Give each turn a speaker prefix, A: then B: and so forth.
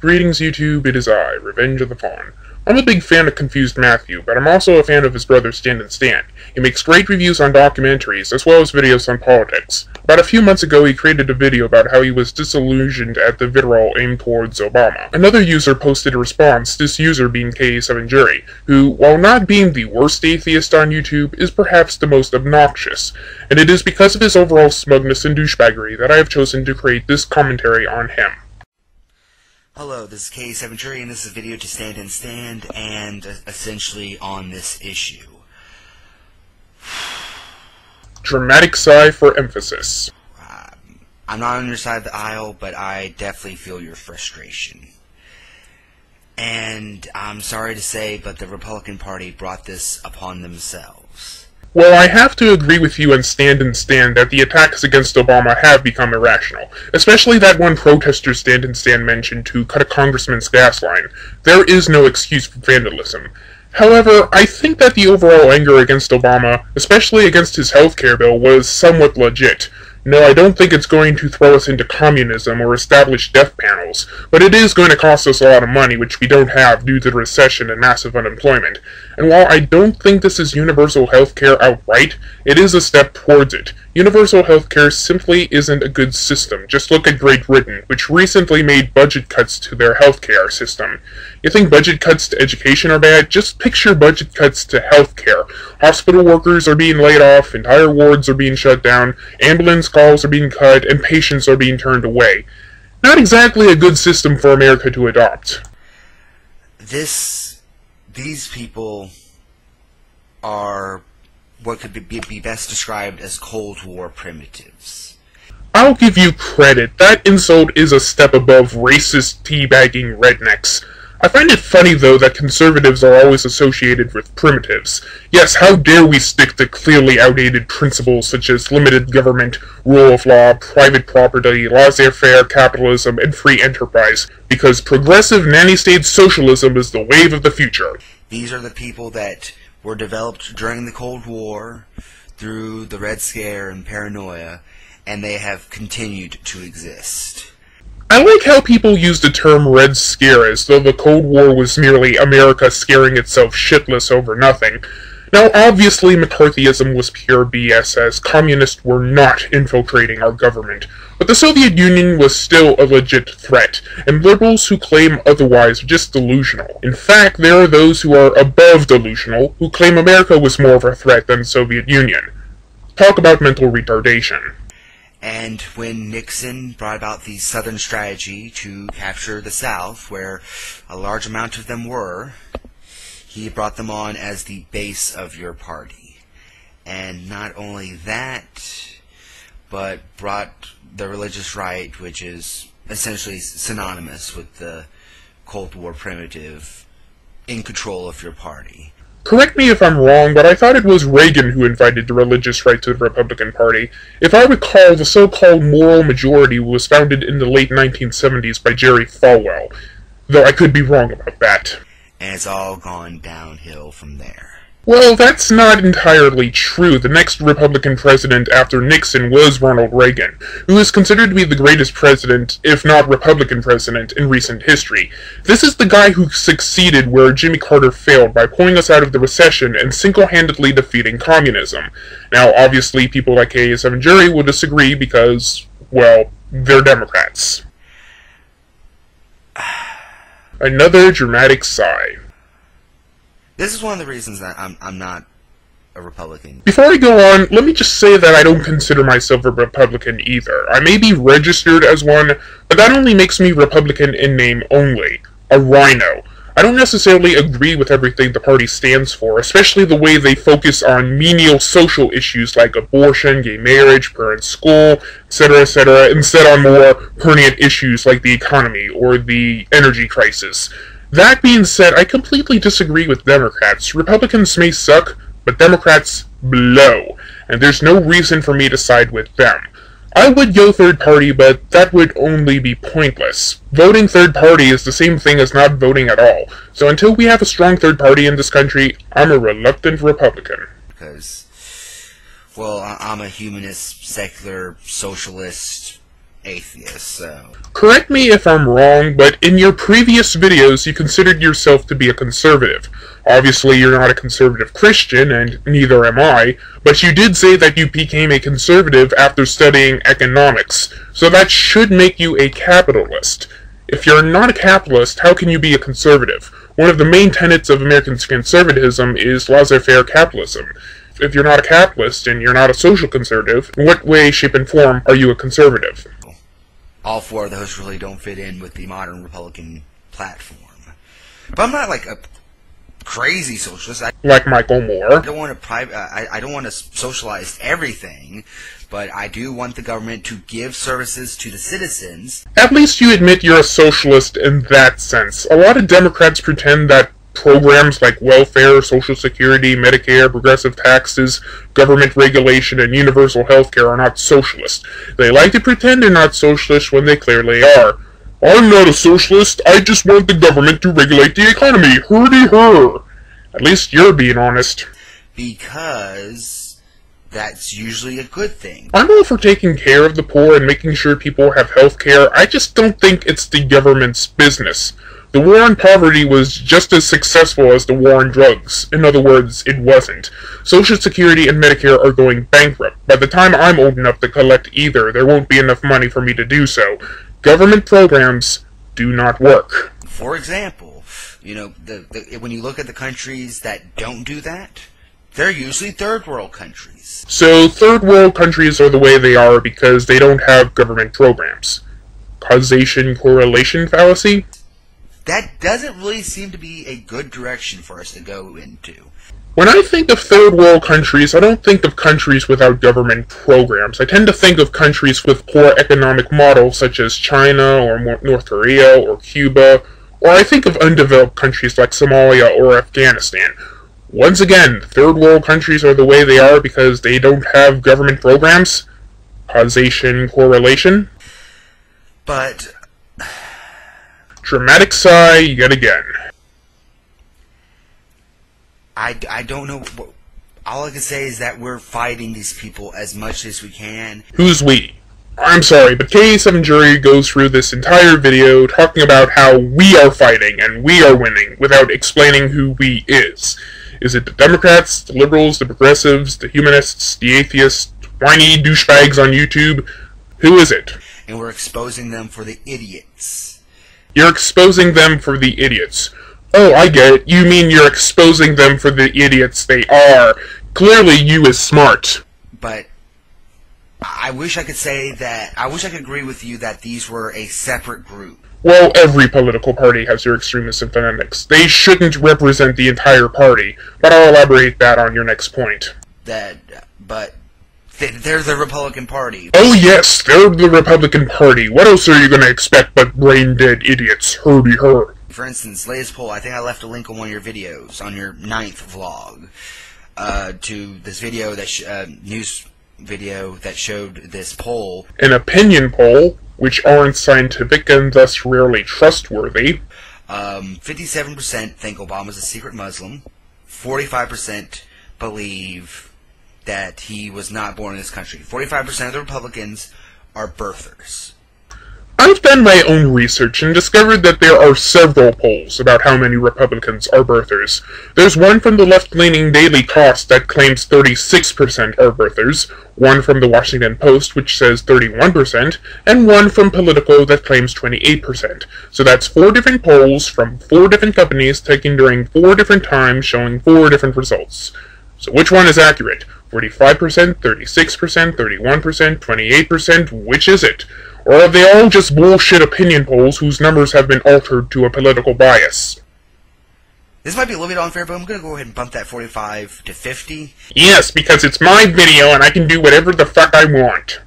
A: Greetings YouTube, it is I, Revenge of the Fawn. I'm a big fan of Confused Matthew, but I'm also a fan of his brother Stand and Stand. He makes great reviews on documentaries, as well as videos on politics. About a few months ago he created a video about how he was disillusioned at the vitriol aimed towards Obama. Another user posted a response, this user being k87jury, who, while not being the worst atheist on YouTube, is perhaps the most obnoxious. And it is because of his overall smugness and douchebaggery that I have chosen to create this commentary on him.
B: Hello, this is k87jury, and this is a video to Stand and Stand, and essentially on this issue.
A: Dramatic sigh for emphasis.
B: I'm not on your side of the aisle, but I definitely feel your frustration. And I'm sorry to say, but the Republican Party brought this upon themselves.
A: Well, I have to agree with you and Stand that the attacks against Obama have become irrational, especially that one protester Stand mentioned to cut a congressman's gas line. There is no excuse for vandalism. However, I think that the overall anger against Obama, especially against his healthcare bill, was somewhat legit. No, I don't think it's going to throw us into communism or establish death panels, but it is going to cost us a lot of money, which we don't have due to the recession and massive unemployment. And while I don't think this is universal healthcare outright, it is a step towards it. Universal healthcare simply isn't a good system. Just look at Great Britain, which recently made budget cuts to their healthcare system. You think budget cuts to education are bad? Just picture budget cuts to healthcare. Hospital workers are being laid off, entire wards are being shut down, ambulance calls are being cut, and patients are being turned away. Not exactly a good system for America to adopt.
B: These people are what could be best described as Cold War primitives.
A: I'll give you credit. That insult is a step above racist teabagging rednecks. I find it funny, though, that conservatives are always associated with primitives. Yes, how dare we stick to clearly outdated principles such as limited government, rule of law, private property, laissez-faire capitalism, and free enterprise, because progressive nanny-state socialism is the wave of the future.
B: These are the people that were developed during the Cold War through the Red Scare and paranoia, and they have continued to exist.
A: I like how people use the term Red Scare as though the Cold War was merely America scaring itself shitless over nothing. Now, obviously McCarthyism was pure BS, as communists were not infiltrating our government, but the Soviet Union was still a legit threat, and liberals who claim otherwise are just delusional. In fact, there are those who are above delusional, who claim America was more of a threat than the Soviet Union. Talk about mental retardation.
B: And when Nixon brought about the Southern strategy to capture the South, where a large amount of them were, he brought them on as the base of your party. And not only that, but brought the religious right, which is essentially synonymous with the Cold War primitive, in control of your party.
A: Correct me if I'm wrong, but I thought it was Reagan who invited the religious right to the Republican Party. If I recall, the so-called moral majority was founded in the late 1970s by Jerry Falwell, though I could be wrong about that.
B: And it's all gone downhill from there.
A: Well, that's not entirely true. The next Republican president after Nixon was Ronald Reagan, who is considered to be the greatest president, if not Republican president, in recent history. This is the guy who succeeded where Jimmy Carter failed by pulling us out of the recession and single-handedly defeating communism. Now, obviously, people like k87jury will disagree because, well, they're Democrats. Another dramatic sigh.
B: This is one of the reasons that I'm not a Republican.
A: Before I go on, let me just say that I don't consider myself a Republican either. I may be registered as one, but that only makes me Republican in name only. A rhino. I don't necessarily agree with everything the party stands for, especially the way they focus on menial social issues like abortion, gay marriage, parent school, etc., instead on more pertinent issues like the economy or the energy crisis. That being said, I completely disagree with Democrats. Republicans may suck, but Democrats blow, and there's no reason for me to side with them. I would go third party, but that would only be pointless. Voting third party is the same thing as not voting at all, so until we have a strong third party in this country, I'm a reluctant Republican.
B: Because, well, I'm a humanist, secular, socialist, atheist, so...
A: Correct me if I'm wrong, but in your previous videos you considered yourself to be a conservative. Obviously you're not a conservative Christian, and neither am I, but you did say that you became a conservative after studying economics, so that should make you a capitalist. If you're not a capitalist, how can you be a conservative? One of the main tenets of American conservatism is laissez-faire capitalism. If you're not a capitalist and you're not a social conservative, in what way, shape, and form are you a conservative?
B: All four of those really don't fit in with the modern Republican platform. But I'm not like a crazy socialist.
A: Like Michael Moore.
B: I don't want to I don't want to socialize everything, but I do want the government to give services to the citizens.
A: At least you admit you're a socialist in that sense. A lot of Democrats pretend that programs like welfare, Social Security, Medicare, progressive taxes, government regulation, and universal health care are not socialist. They like to pretend they're not socialist when they clearly are. I'm not a socialist, I just want the government to regulate the economy. Hurdy-hur. At least you're being honest.
B: Because that's usually a good thing.
A: I'm all for taking care of the poor and making sure people have health care. I just don't think it's the government's business. The war on poverty was just as successful as the war on drugs. In other words, it wasn't. Social Security and Medicare are going bankrupt. By the time I'm old enough to collect either, there won't be enough money for me to do so. Government programs do not work.
B: For example, you know, when you look at the countries that don't do that, they're usually third world countries.
A: So third world countries are the way they are because they don't have government programs. Causation correlation fallacy?
B: That doesn't really seem to be a good direction for us to go into.
A: When I think of third world countries, I don't think of countries without government programs. I tend to think of countries with poor economic models such as China or North Korea or Cuba, or I think of undeveloped countries like Somalia or Afghanistan. Once again, third world countries are the way they are because they don't have government programs. Causation correlation.
B: But...
A: dramatic sigh yet again.
B: I don't know. All I can say is that we're fighting these people as much as we can.
A: Who's we? I'm sorry, but k87jury goes through this entire video talking about how we are fighting and we are winning without explaining who we is. Is it the Democrats, the liberals, the progressives, the humanists, the atheists, whiny douchebags on YouTube? Who is it?
B: And we're exposing them for the idiots.
A: You're exposing them for the idiots. Oh, I get it. You mean you're exposing them for the idiots they are. Clearly you is smart.
B: But I wish I could say that, I wish I could agree with you that these were a separate group.
A: Well, every political party has their extremists and fanatics. They shouldn't represent the entire party, but I'll elaborate that on your next point.
B: But they're the Republican Party.
A: Oh yes, they're the Republican Party. What else are you gonna expect but brain-dead idiots? Hurdy-hur.
B: For instance, latest poll, I think I left a link on one of your videos, on your 9th vlog, to this video, news video that showed this poll.
A: An opinion poll, which aren't scientific and thus rarely trustworthy.
B: 57% think Obama's a secret Muslim. 45% believe that he was not born in this country. 45% of the Republicans are birthers.
A: I've done my own research and discovered that there are several polls about how many Republicans are birthers. There's one from the left-leaning Daily Cost that claims 36% are birthers, one from the Washington Post which says 31%, and one from Politico that claims 28%. So that's 4 different polls from 4 different companies taken during 4 different times showing 4 different results. So which one is accurate? 45%, 36%, 31%, 28%, which is it? Or are they all just bullshit opinion polls whose numbers have been altered to a political bias?
B: This might be a little bit unfair, but I'm going to go ahead and bump that 45 to 50.
A: Yes, because it's my video and I can do whatever the fuck I want.